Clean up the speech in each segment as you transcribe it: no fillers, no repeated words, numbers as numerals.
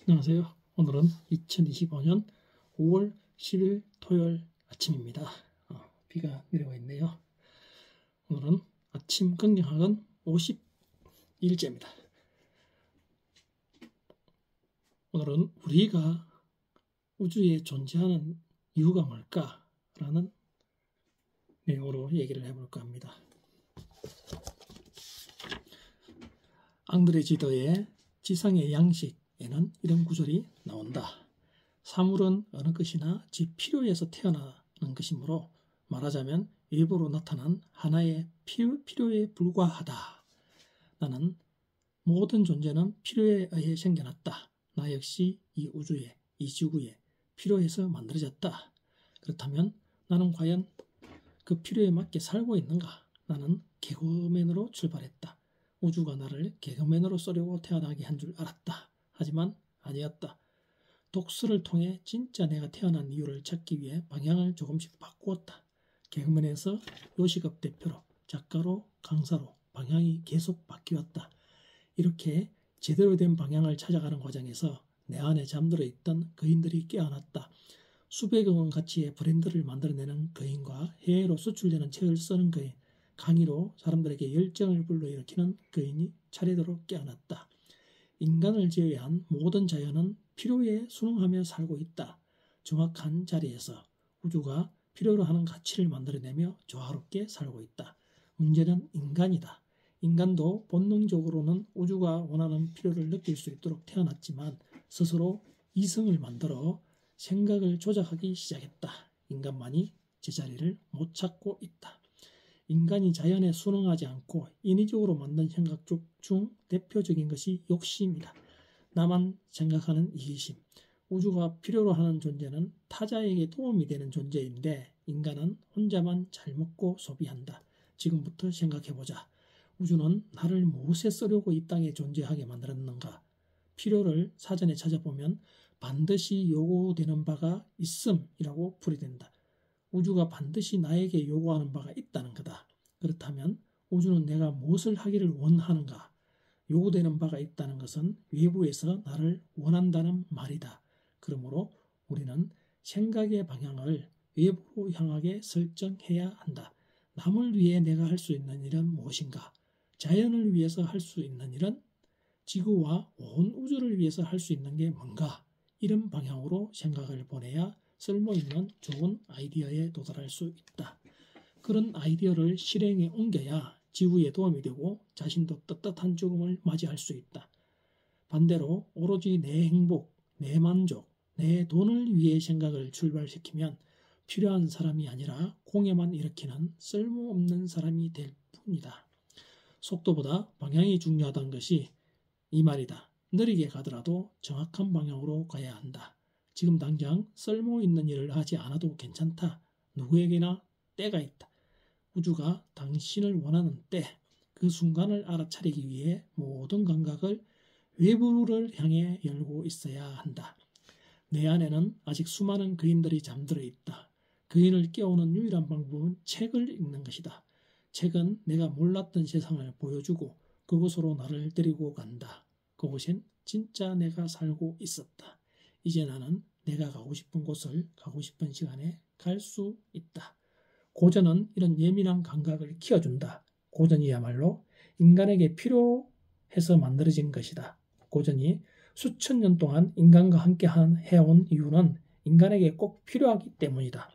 안녕하세요. 오늘은 2025년 5월 10일 토요일 아침입니다. 비가 내리고 있네요. 오늘은 아침 긍정학은 50일째입니다. 오늘은 우리가 우주에 존재하는 이유가 뭘까라는 내용으로 얘기를 해볼까 합니다. 앙드레 지더의 지상의 양식에는 이런 구절이 나온다. 사물은 어느 것이나 지 필요에서 태어나는 것이므로 말하자면 외부로 나타난 하나의 필요에 불과하다. 나는 모든 존재는 필요에 의해 생겨났다. 나 역시 이 우주에, 이 지구에 필요해서 만들어졌다. 그렇다면 나는 과연 그 필요에 맞게 살고 있는가? 나는 개그맨으로 출발했다. 우주가 나를 개그맨으로 쓰려고 태어나게 한 줄 알았다. 하지만 아니었다. 독서를 통해 진짜 내가 태어난 이유를 찾기 위해 방향을 조금씩 바꾸었다. 개그맨에서 요식업 대표로, 작가로, 강사로 방향이 계속 바뀌었다. 이렇게 제대로 된 방향을 찾아가는 과정에서 내 안에 잠들어 있던 거인들이 깨어났다. 수백억 원 가치의 브랜드를 만들어내는 거인과 해외로 수출되는 책을 쓰는 거인, 강의로 사람들에게 열정을 불러일으키는 거인이 차례대로 깨어났다. 인간을 제외한 모든 자연은 필요에 순응하며 살고 있다. 정확한 자리에서 우주가 필요로 하는 가치를 만들어내며 조화롭게 살고 있다. 문제는 인간이다. 인간도 본능적으로는 우주가 원하는 필요를 느낄 수 있도록 태어났지만 스스로 이성을 만들어 생각을 조작하기 시작했다. 인간만이 제자리를 못 찾고 있다. 인간이 자연에 순응하지 않고 인위적으로 만든 생각 중 대표적인 것이 욕심이다. 나만 생각하는 이기심. 우주가 필요로 하는 존재는 타자에게 도움이 되는 존재인데 인간은 혼자만 잘 먹고 소비한다. 지금부터 생각해보자. 우주는 나를 무엇에 쓰려고 이 땅에 존재하게 만들었는가? 필요를 사전에 찾아보면 반드시 요구되는 바가 있음이라고 풀이된다. 우주가 반드시 나에게 요구하는 바가 있다는 거다. 그렇다면 우주는 내가 무엇을 하기를 원하는가? 요구되는 바가 있다는 것은 외부에서 나를 원한다는 말이다. 그러므로 우리는 생각의 방향을 외부로 향하게 설정해야 한다. 남을 위해 내가 할 수 있는 일은 무엇인가? 자연을 위해서 할 수 있는 일은 지구와 온 우주를 위해서 할 수 있는 게 뭔가? 이런 방향으로 생각을 보내야 쓸모있는 좋은 아이디어에 도달할 수 있다. 그런 아이디어를 실행에 옮겨야 지구에 도움이 되고 자신도 떳떳한 죽음을 맞이할 수 있다. 반대로 오로지 내 행복, 내 만족, 내 돈을 위해 생각을 출발시키면 필요한 사람이 아니라 공해만 일으키는 쓸모없는 사람이 될 뿐이다. 속도보다 방향이 중요하다는 것이 이 말이다. 느리게 가더라도 정확한 방향으로 가야 한다. 지금 당장 쓸모있는 일을 하지 않아도 괜찮다. 누구에게나 때가 있다. 우주가 당신을 원하는 때, 그 순간을 알아차리기 위해 모든 감각을 외부를 향해 열고 있어야 한다. 내 안에는 아직 수많은 거인들이 잠들어 있다. 거인을 깨우는 유일한 방법은 책을 읽는 것이다. 책은 내가 몰랐던 세상을 보여주고 그곳으로 나를 데리고 간다. 그곳엔 진짜 내가 살고 있었다. 이제 나는 내가 가고 싶은 곳을 가고 싶은 시간에 갈 수 있다. 고전은 이런 예민한 감각을 키워준다. 고전이야말로 인간에게 필요해서 만들어진 것이다. 고전이 수천 년 동안 인간과 함께 해온 이유는 인간에게 꼭 필요하기 때문이다.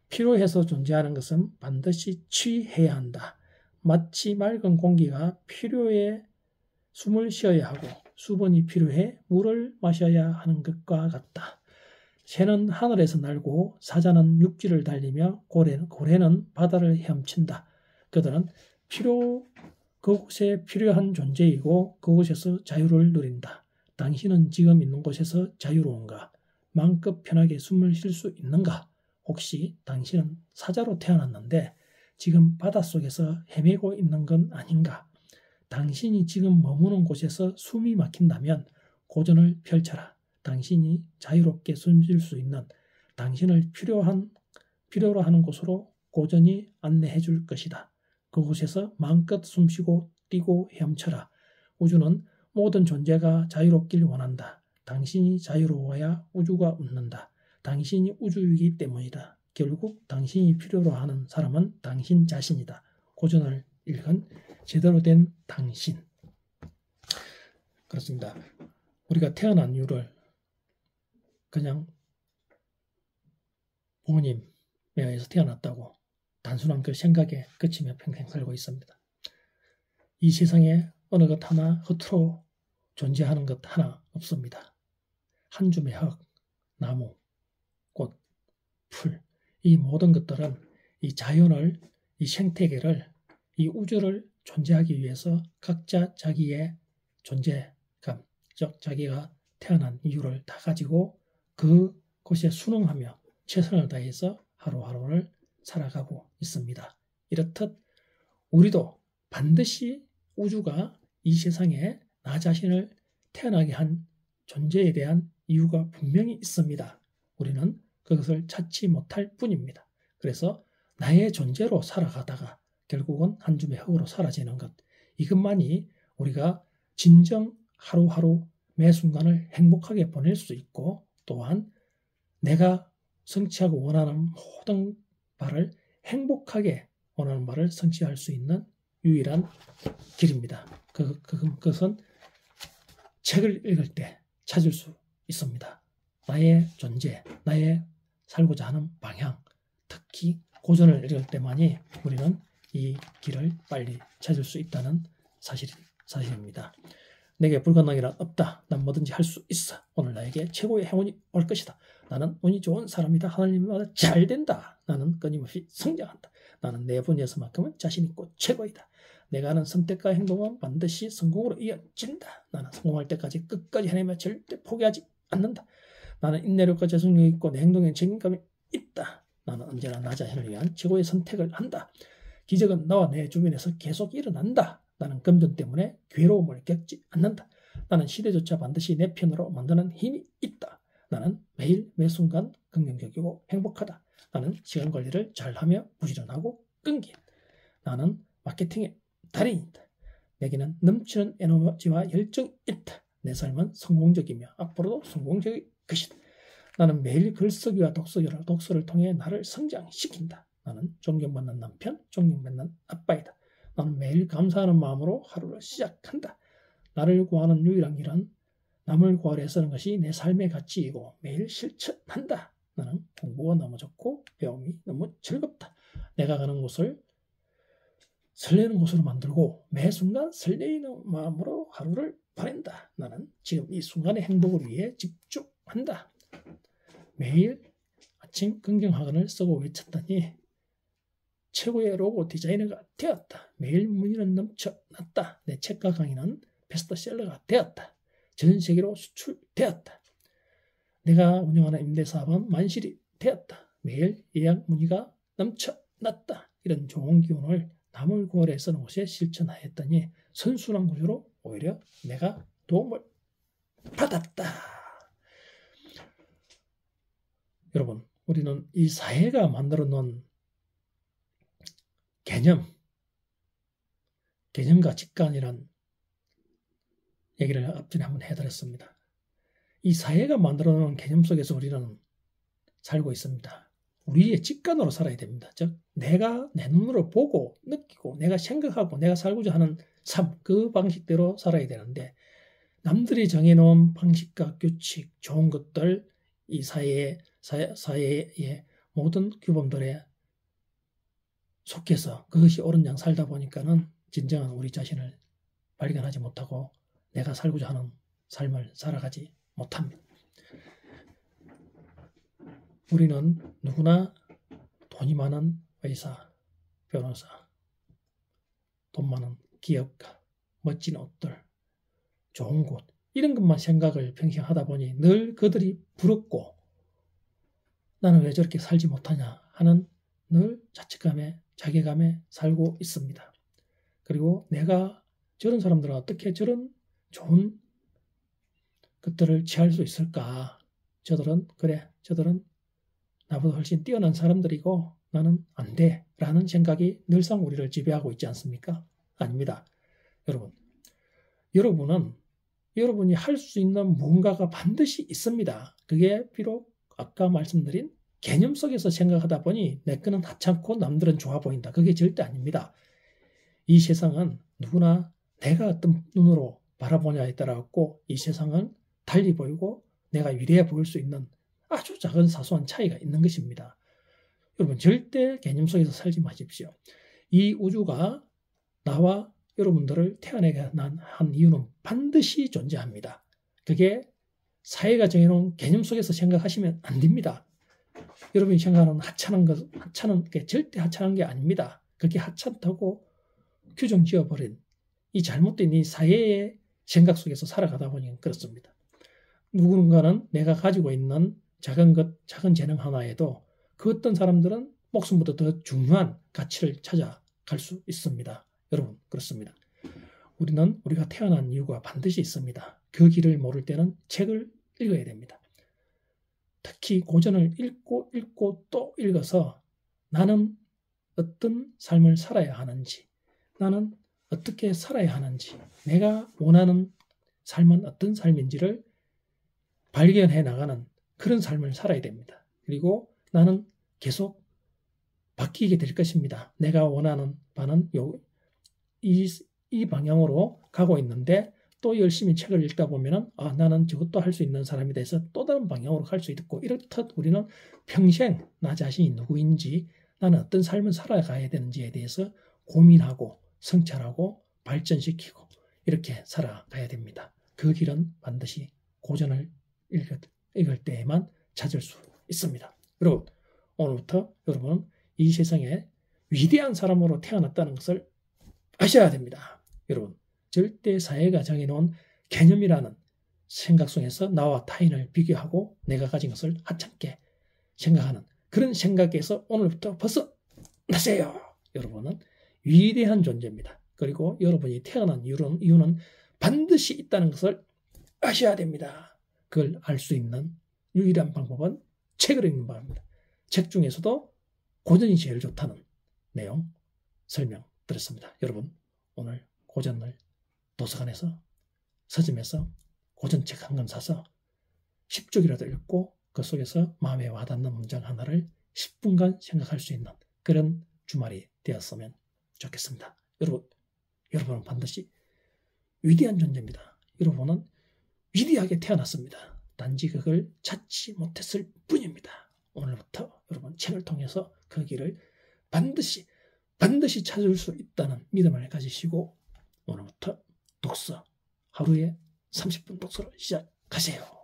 필요해서 존재하는 것은 반드시 취해야 한다. 마치 맑은 공기가 필요해 숨을 쉬어야 하고 수분이 필요해 물을 마셔야 하는 것과 같다. 새는 하늘에서 날고 사자는 육지를 달리며 고래는 바다를 헤엄친다. 그들은 그곳에 필요한 존재이고 그곳에서 자유를 누린다. 당신은 지금 있는 곳에서 자유로운가? 마음껏 편하게 숨을 쉴 수 있는가? 혹시 당신은 사자로 태어났는데 지금 바닷속에서 헤매고 있는 건 아닌가? 당신이 지금 머무는 곳에서 숨이 막힌다면 고전을 펼쳐라. 당신이 자유롭게 숨 쉴 수 있는 당신을 필요로 하는 곳으로 고전이 안내해 줄 것이다. 그곳에서 마음껏 숨쉬고 뛰고 헤엄쳐라. 우주는 모든 존재가 자유롭길 원한다. 당신이 자유로워야 우주가 웃는다. 당신이 우주이기 때문이다. 결국 당신이 필요로 하는 사람은 당신 자신이다. 고전을 읽은 제대로 된 당신. 그렇습니다. 우리가 태어난 이유를 그냥 부모님에 의해서 태어났다고 단순한 그 생각에 그치며 평생 살고 있습니다. 이 세상에 어느 것 하나 허투루 존재하는 것 하나 없습니다. 한 줌의 흙, 나무, 꽃, 풀, 이 모든 것들은 이 자연을, 이 생태계를, 이 우주를 존재하기 위해서 각자 자기의 존재감, 즉 자기가 태어난 이유를 다 가지고 그곳에 순응하며 최선을 다해서 하루하루를 살아가고 있습니다. 이렇듯 우리도 반드시 우주가 이 세상에 나 자신을 태어나게 한 존재에 대한 이유가 분명히 있습니다. 우리는 그것을 찾지 못할 뿐입니다. 그래서 나의 존재로 살아가다가 결국은 한 줌의 흙으로 사라지는 것, 이것만이 우리가 진정 하루하루 매 순간을 행복하게 보낼 수 있고, 또한 내가 성취하고 원하는 모든 바를 행복하게 원하는 바를 성취할 수 있는 유일한 길입니다. 그것은 책을 읽을 때 찾을 수 있습니다. 나의 존재, 나의 살고자 하는 방향, 특히 고전을 읽을 때만이 우리는 이 길을 빨리 찾을 수 있다는 사실입니다. 내게 불가능한 일은 없다. 난 뭐든지 할 수 있어. 오늘 나에게 최고의 행운이 올 것이다. 나는 운이 좋은 사람이다. 하나님마다 잘 된다. 나는 끊임없이 성장한다. 나는 내 분야에서만큼은 자신 있고 최고이다. 내가 하는 선택과 행동은 반드시 성공으로 이어진다. 나는 성공할 때까지 끝까지 해내며 절대 포기하지 않는다. 나는 인내력과 재성력이 있고 내 행동에 책임감이 있다. 나는 언제나 나 자신을 위한 최고의 선택을 한다. 기적은 나와 내 주변에서 계속 일어난다. 나는 금전 때문에 괴로움을 겪지 않는다. 나는 시대조차 반드시 내 편으로 만드는 힘이 있다. 나는 매일 매 순간 긍정적이고 행복하다. 나는 시간 관리를 잘하며 부지런하고 끈기. 나는 마케팅의 달인이다. 내게는 넘치는 에너지와 열정이 있다. 내 삶은 성공적이며 앞으로도 성공적일 것이다. 나는 매일 글쓰기와 독서를 통해 나를 성장시킨다. 나는 존경받는 남편, 존경받는 아빠이다. 나는 매일 감사하는 마음으로 하루를 시작한다. 나를 구하는 유일한 길은 남을 구하려 애쓰는 것이 내 삶의 가치이고 매일 실천한다. 나는 공부가 너무 좋고 배움이 너무 즐겁다. 내가 가는 곳을 설레는 곳으로 만들고 매 순간 설레이는 마음으로 하루를 보낸다. 나는 지금 이 순간의 행복을 위해 집중한다. 매일 아침 긍정학원을 쓰고 외쳤더니 최고의 로고 디자이너가 되었다. 매일 문의는 넘쳐났다. 내 책과 강의는 베스트셀러가 되었다. 전 세계로 수출되었다. 내가 운영하는 임대사업은 만실이 되었다. 매일 예약 문의가 넘쳐났다. 이런 좋은 기운을 남을 구하려 쓰는 곳에 실천하였더니 선순환 구조로 오히려 내가 도움을 받았다. 여러분, 우리는 이 사회가 만들어 놓은 개념과 직관이란 얘기를 앞전에 한번 해드렸습니다. 이 사회가 만들어 놓은 개념 속에서 우리는 살고 있습니다. 우리의 직관으로 살아야 됩니다. 즉 내가 내 눈으로 보고 느끼고 내가 생각하고 내가 살고자 하는 삶, 그 방식대로 살아야 되는데 남들이 정해놓은 방식과 규칙, 좋은 것들, 이 사회의 모든 규범들에 속해서 그것이 옳은 양 살다 보니까는 진정한 우리 자신을 발견하지 못하고 내가 살고자 하는 삶을 살아가지 못합니다. 우리는 누구나 돈이 많은 의사, 변호사, 돈 많은 기업가, 멋진 옷들, 좋은 곳, 이런 것만 생각을 평생 하다 보니 늘 그들이 부럽고 나는 왜 저렇게 살지 못하냐 하는 늘 자책감에 자괴감에 살고 있습니다. 그리고 내가 저런 사람들은 어떻게 저런 좋은 것들을 취할 수 있을까? 저들은 나보다 훨씬 뛰어난 사람들이고 나는 안 돼 라는 생각이 늘상 우리를 지배하고 있지 않습니까? 아닙니다. 여러분은 여러분이 할 수 있는 무언가가 반드시 있습니다. 그게 비록 아까 말씀드린 개념 속에서 생각하다 보니 내 거는 하찮고 남들은 좋아 보인다. 그게 절대 아닙니다. 이 세상은 누구나 내가 어떤 눈으로 바라보냐에 따라서 이 세상은 달리 보이고 내가 유리해 보일 수 있는 아주 작은 사소한 차이가 있는 것입니다. 여러분 절대 개념 속에서 살지 마십시오. 이 우주가 나와 여러분들을 태어나게 한 이유는 반드시 존재합니다. 그게 사회가 정해놓은 개념 속에서 생각하시면 안 됩니다. 여러분이 생각하는 하찮은 게 절대 하찮은 게 아닙니다. 그게 하찮다고 규정 지어버린 이 잘못된 이 사회의 생각 속에서 살아가다 보니 그렇습니다. 누군가는 내가 가지고 있는 작은 재능 하나에도 그 어떤 사람들은 목숨보다 더 중요한 가치를 찾아갈 수 있습니다. 여러분 그렇습니다. 우리는 우리가 태어난 이유가 반드시 있습니다. 그 길을 모를 때는 책을 읽어야 됩니다. 특히 고전을 읽고 또 읽어서 나는 어떤 삶을 살아야 하는지, 나는 어떻게 살아야 하는지, 내가 원하는 삶은 어떤 삶인지를 발견해 나가는 그런 삶을 살아야 됩니다. 그리고 나는 계속 바뀌게 될 것입니다. 내가 원하는 바는 이 방향으로 가고 있는데 또 열심히 책을 읽다 보면은 나는 저것도 할 수 있는 사람이 돼서 또 다른 방향으로 갈 수 있고, 이렇듯 우리는 평생 나 자신이 누구인지, 나는 어떤 삶을 살아가야 되는지에 대해서 고민하고 성찰하고 발전시키고 이렇게 살아가야 됩니다. 그 길은 반드시 고전을 읽을 때에만 찾을 수 있습니다. 여러분 오늘부터 여러분은 이 세상에 위대한 사람으로 태어났다는 것을 아셔야 됩니다. 여러분 절대 사회가 정해놓은 개념이라는 생각 속에서 나와 타인을 비교하고 내가 가진 것을 하찮게 생각하는 그런 생각에서 오늘부터 벗어나세요. 여러분은 위대한 존재입니다. 그리고 여러분이 태어난 이유는 반드시 있다는 것을 아셔야 됩니다. 그걸 알 수 있는 유일한 방법은 책을 읽는 바입니다. 책 중에서도 고전이 제일 좋다는 내용 설명드렸습니다. 여러분 오늘 고전을 도서관에서 서점에서 고전책 한 권 사서 10쪽이라도 읽고 그 속에서 마음에 와닿는 문장 하나를 10분간 생각할 수 있는 그런 주말이 되었으면 좋겠습니다. 여러분은 반드시 위대한 존재입니다. 여러분은 위대하게 태어났습니다. 단지 그걸 찾지 못했을 뿐입니다. 오늘부터 여러분 책을 통해서 그 길을 반드시 찾을 수 있다는 믿음을 가지시고 오늘부터 독서 하루에 30분 독서를 시작하세요.